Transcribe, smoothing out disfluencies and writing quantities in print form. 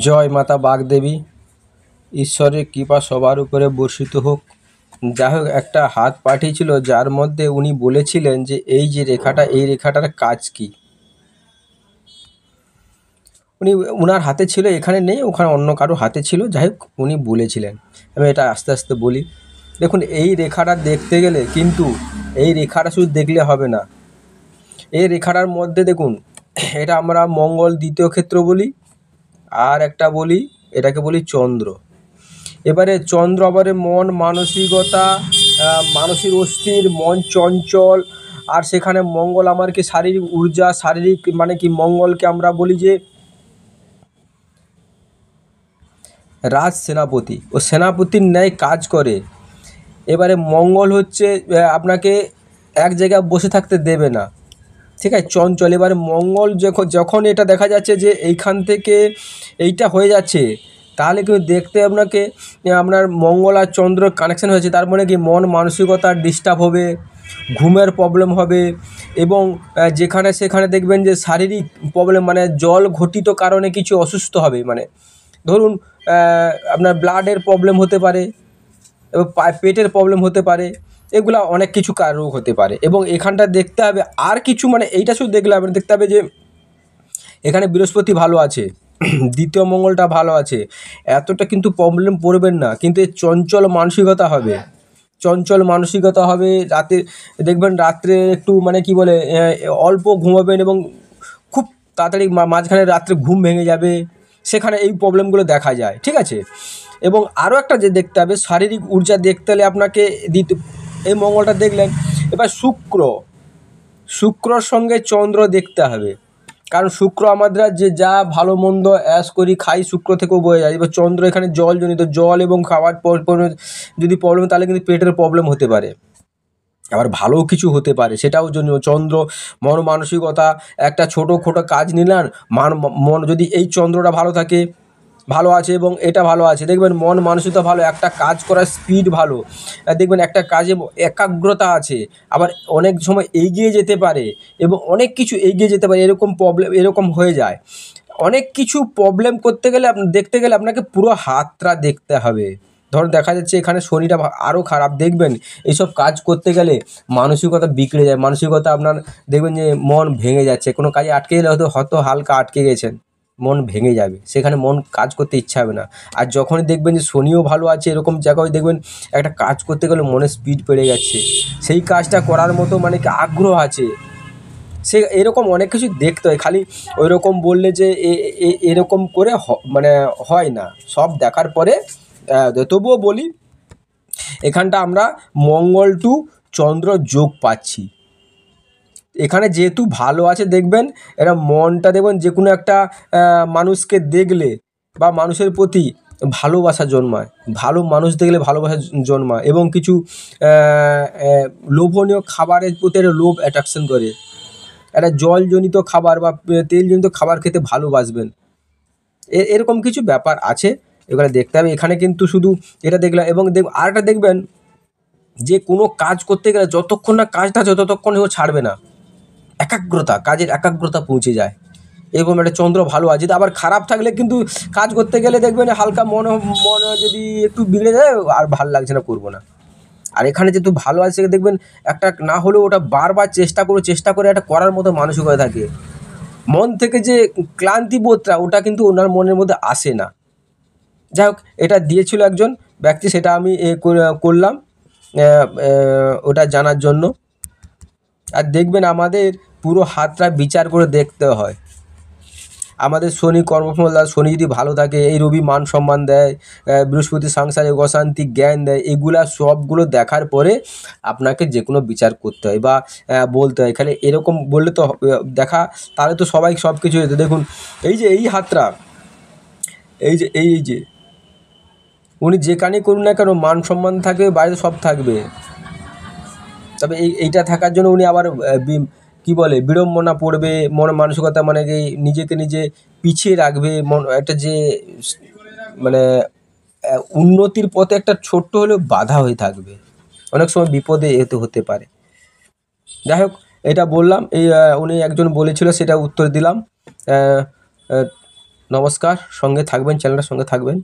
জয় মাতা বাগদেবী। ঈশ্বরের কৃপা সবার উপরে বর্ষিত হোক। যাই হোক, একটা হাত পাঠিয়েছিল যার মধ্যে উনি বলেছিলেন যে এই যে রেখাটা, এই রেখাটার কাজ কি। উনার হাতে ছিল, এখানে নেই, ওখানে অন্য কারো হাতে ছিল। যাই হোক, উনি বলেছিলেন। আমি এটা আস্তে আস্তে বলি। দেখুন, এই রেখাটা দেখতে গেলে কিন্তু এই রেখাটা শুধু দেখলে হবে না। এই রেখাটার মধ্যে দেখুন, এটা আমরা মঙ্গল দ্বিতীয় ক্ষেত্র বলি, আর একটা বলি, এটাকে বলি চন্দ্র। এবারে চন্দ্র আবারে মন, মানসিকতা, মানসিক অস্থির, মন চঞ্চল। আর সেখানে মঙ্গল আমার কি শারীরিক ঊর্জা, শারীরিক মানে কি মঙ্গলকে আমরা বলি যে রাজ সেনাপতি, ও সেনাপতির ন্যায় কাজ করে। এবারে মঙ্গল হচ্ছে আপনাকে এক জায়গায় বসে থাকতে দেবে না, ঠিক আছে, চঞ্চল। এবারে মঙ্গল যখন এটা দেখা যাচ্ছে যে এইখান থেকে এইটা হয়ে যাচ্ছে, তাহলে কিন্তু দেখতে আপনার মঙ্গল আর চন্দ্র কানেকশান হয়েছে। তার মানে কি মন মানসিকতার ডিস্টার্ব হবে, ঘুমের প্রবলেম হবে, এবং যেখানে সেখানে দেখবেন যে শারীরিক প্রবলেম, মানে জল ঘটিত কারণে কিছু অসুস্থ হবে। মানে ধরুন আপনার ব্লাডের প্রবলেম হতে পারে, এবং পেটের প্রবলেম হতে পারে, এগুলা অনেক কিছু রোগ হতে পারে। এবং এখানটা দেখতে হবে আর কিছু, মানে এইটা শুধু দেখলে হবে না, দেখতে হবে যে এখানে বৃহস্পতি ভালো আছে, দ্বিতীয় মঙ্গলটা ভালো আছে, এতটা কিন্তু প্রবলেম পড়বেন না। কিন্তু এই চঞ্চল মানসিকতা হবে, চঞ্চল মানসিকতা হবে। রাতে দেখবেন রাত্রে একটু মানে কি বলে অল্প ঘুমাবেন, এবং খুব তাড়াতাড়ি মাঝখানে রাত্রে ঘুম ভেঙে যাবে, সেখানে এই প্রবলেমগুলো দেখা যায়, ঠিক আছে। এবং আরও একটা যে দেখতে হবে, শারীরিক ঊর্জা দেখতে হলে আপনাকে এই মঙ্গলটা দেখলেন। এবার শুক্রর সঙ্গে চন্দ্র দেখতে হবে, কারণ শুক্র আমরা যে যা ভালো মন্দ অ্যাশ করি খাই, শুক্র থেকেও বয়ে যায়। এবার চন্দ্র এখানে জলজনিত, জল এবং খাবার যদি প্রবলেম, তাহলে কিন্তু পেটের প্রবলেম হতে পারে। আবার ভালোও কিছু হতে পারে, সেটাও জন্য চন্দ্র মন মানসিকতা। একটা ছোটো কাজ নিলেন, মন যদি এই চন্দ্রটা ভালো আছে এবং এটা ভালো আছে, দেখবেন মন মানসিকতা ভালো, একটা কাজ করার স্পিড ভালো, দেখবেন একটা কাজে একাগ্রতা আছে, আবার অনেক সময় এগিয়ে যেতে পারে, এবং অনেক কিছু এগিয়ে যেতে পারে। এরকম হয়ে যায়। অনেক কিছু প্রবলেম করতে গেলে দেখতে গেলে আপনাকে পুরো হাতটা দেখতে হবে। ধরুন দেখা যাচ্ছে এখানে শনিটা আরও খারাপ, দেখবেন এইসব কাজ করতে গেলে মানসিকতা বিগড়ে যায়। মানসিকতা আপনার দেখবেন যে মন ভেঙে যাচ্ছে, কোনো কাজে আটকে গেলে হয়তো হালকা আটকে গেছেন, মন ভেঙে যাবে, সেখানে মন কাজ করতে ইচ্ছা হবে না। আর যখনই দেখবেন যে শনিও ভালো আছে, এরকম জায়গায় দেখবেন একটা কাজ করতে গেলে মনে স্পিড বেড়ে যাচ্ছে, সেই কাজটা করার মতো মানে কি আগ্রহ আছে। এরকম অনেক কিছু দেখতে হয়। খালি ওই রকম বললে যে এরকম করে মানে হয় না, সব দেখার পরে তবুও বলি, এখানটা আমরা মঙ্গল টু চন্দ্র যোগ পাচ্ছি। এখানে যেহেতু ভালো আছে, দেখবেন এরা মনটা দেখবেন যে কোনো একটা মানুষকে দেখলে বা মানুষের প্রতি ভালোবাসা জন্মায়, ভালো মানুষ দেখলে ভালোবাসা জন্মায়, এবং কিছু লোভনীয় খাবারের প্রতি একটা লোভ অ্যাট্রাকশন করে। একটা জলজনিত খাবার বা তেলজনিত খাবার খেতে ভালোবাসবেন, এরকম কিছু ব্যাপার আছে, এগুলো দেখতে হবে। এখানে কিন্তু শুধু এটা দেখলাম, এবং আরেকটা দেখবেন যে কোনো কাজ করতে গেলে যতক্ষণ না কাজটা আছে ততক্ষণ ও ছাড়বে না, কাজের একাগ্রতা পৌঁছে যায়। এরকম একটা চন্দ্র ভালো আছে। আবার খারাপ থাকলে কিন্তু কাজ করতে গেলে দেখবেন হালকা মন যদি একটু বিগড়ে যায়, আর ভাল লাগছে না, করবো না। আর এখানে যেহেতু ভালো আছে, দেখবেন একটা না হলেও ওটা বারবার চেষ্টা করে একটা করার মতো মানসিকতা থাকে। মন থেকে যে ক্লান্তিবোধটা, ওটা কিন্তু ওনার মনের মধ্যে আসে না। যাই হোক, এটা দিয়েছিল একজন ব্যক্তি, সেটা আমি করলাম ওটা জানার জন্য। আর দেখবেন আমাদের পুরো হাতটা বিচার করে দেখতে হয়। আমাদের শনি কর্মফলদাতা, শনি যদি ভালো থাকে, এই রবি মান সম্মান দেয়, বৃহস্পতি সাংসারিক অশান্তি জ্ঞান দেয়, এগুলা সবগুলো দেখার পরে আপনাকে যে কোনো বিচার করতে হয় বা বলতে হয়। এখানে এরকম বললে তো তাহলে তো সবাই সব কিছু হতো। দেখুন এই যে এই হাতটা, এই যে উনি যেখানেই করুন না কেন, মান সম্মান থাকবে, বাইরে সব থাকবে। তবে এইটা থাকার জন্য উনি আবার কি বলে বিড়ম্বনা পড়বে, মন মানসিকতা, মানে কি নিজেকে নিজে পিছিয়ে রাখবে, একটা যে মানে উন্নতির পথে একটা ছোট্ট হলেও বাধা হয়ে থাকবে, অনেক সময় বিপদে হতে পারে। যাই হোক, এটা বললাম, উনি একজন বলেছিল, সেটা উত্তর দিলাম। নমস্কার, সঙ্গে থাকবেন, চ্যানেলটার সঙ্গে থাকবেন।